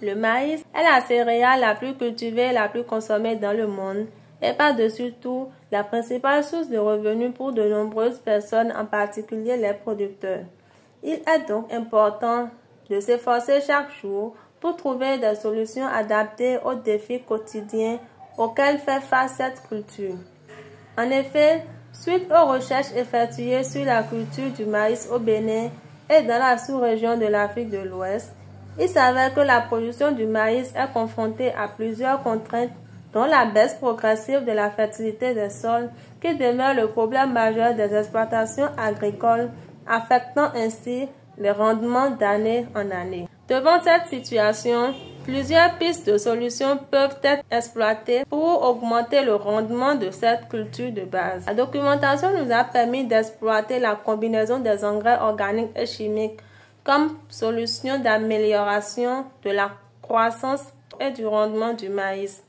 Le maïs est la céréale la plus cultivée et la plus consommée dans le monde et par-dessus tout la principale source de revenus pour de nombreuses personnes, en particulier les producteurs. Il est donc important de s'efforcer chaque jour pour trouver des solutions adaptées aux défis quotidiens auxquels fait face cette culture. En effet, suite aux recherches effectuées sur la culture du maïs au Bénin et dans la sous-région de l'Afrique de l'Ouest, il s'avère que la production du maïs est confrontée à plusieurs contraintes, dont la baisse progressive de la fertilité des sols, qui demeure le problème majeur des exploitations agricoles, affectant ainsi les rendements d'année en année. Devant cette situation, plusieurs pistes de solutions peuvent être exploitées pour augmenter le rendement de cette culture de base. La documentation nous a permis d'exploiter la combinaison des engrais organiques et chimiques comme solution d'amélioration de la croissance et du rendement du maïs.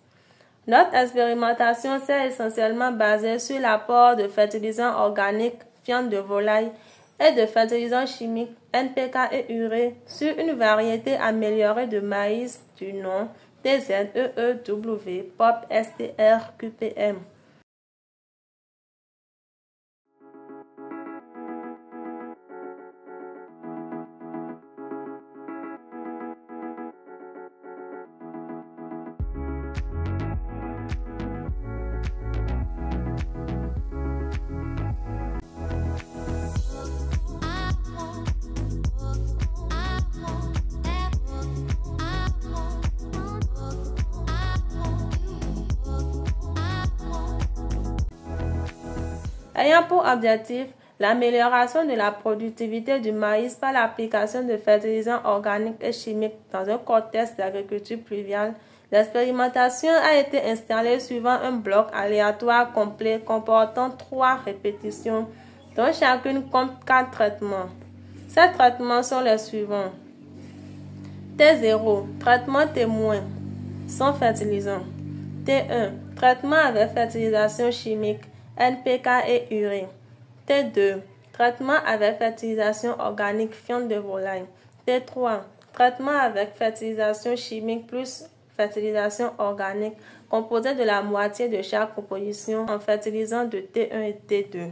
Notre expérimentation s'est essentiellement basée sur l'apport de fertilisants organiques, viande de volaille et de fertilisants chimiques NPK et urée sur une variété améliorée de maïs du nom TZEEW POP STR QPM. Ayant pour objectif l'amélioration de la productivité du maïs par l'application de fertilisants organiques et chimiques dans un contexte d'agriculture pluviale, l'expérimentation a été installée suivant un bloc aléatoire complet comportant 3 répétitions, dont chacune compte 4 traitements. Ces traitements sont les suivants. T0, traitement témoin, sans fertilisant. T1, traitement avec fertilisation chimique, NPK et urée. T2, traitement avec fertilisation organique, viande de volaille. T3, traitement avec fertilisation chimique plus fertilisation organique, composé de la moitié de chaque composition en fertilisant de T1 et T2.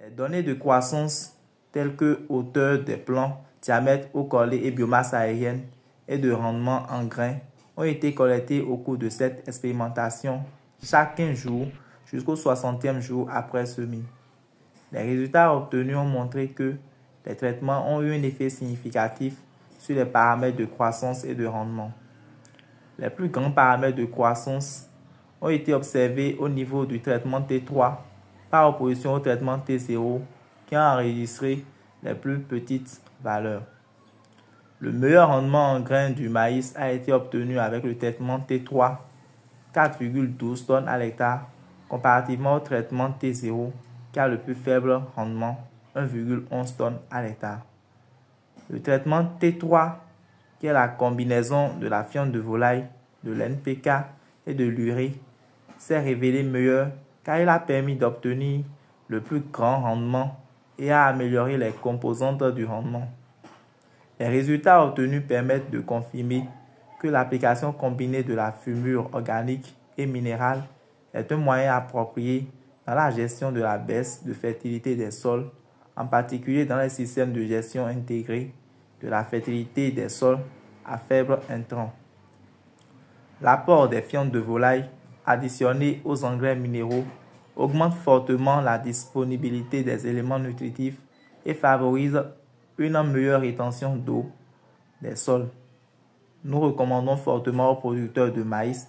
Les données de croissance telles que hauteur des plants, diamètre au collet et biomasse aérienne et de rendement en grains ont été collectées au cours de cette expérimentation chaque 15 jours jusqu'au 60e jour après semis. Les résultats obtenus ont montré que les traitements ont eu un effet significatif sur les paramètres de croissance et de rendement. Les plus grands paramètres de croissance ont été observés au niveau du traitement T3 par opposition au traitement T0 qui a enregistré les plus petites valeurs. Le meilleur rendement en grains du maïs a été obtenu avec le traitement T3, 4,12 tonnes à l'hectare, comparativement au traitement T0 qui a le plus faible rendement, 1,11 tonnes à l'hectare. Le traitement T3, qui est la combinaison de la viande de volaille, de l'NPK et de l'urée, s'est révélé meilleur car il a permis d'obtenir le plus grand rendement et a amélioré les composantes du rendement. Les résultats obtenus permettent de confirmer que l'application combinée de la fumure organique et minérale est un moyen approprié dans la gestion de la baisse de fertilité des sols, en particulier dans les systèmes de gestion intégrée de la fertilité des sols à faible intrant. L'apport des fientes de volaille additionné aux engrais minéraux augmente fortement la disponibilité des éléments nutritifs et favorise une meilleure rétention d'eau des sols. Nous recommandons fortement aux producteurs de maïs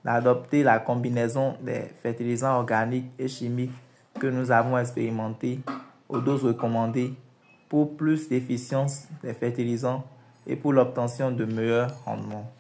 d'adopter la combinaison des fertilisants organiques et chimiques que nous avons expérimentés aux doses recommandées pour plus d'efficience des fertilisants et pour l'obtention de meilleurs rendements.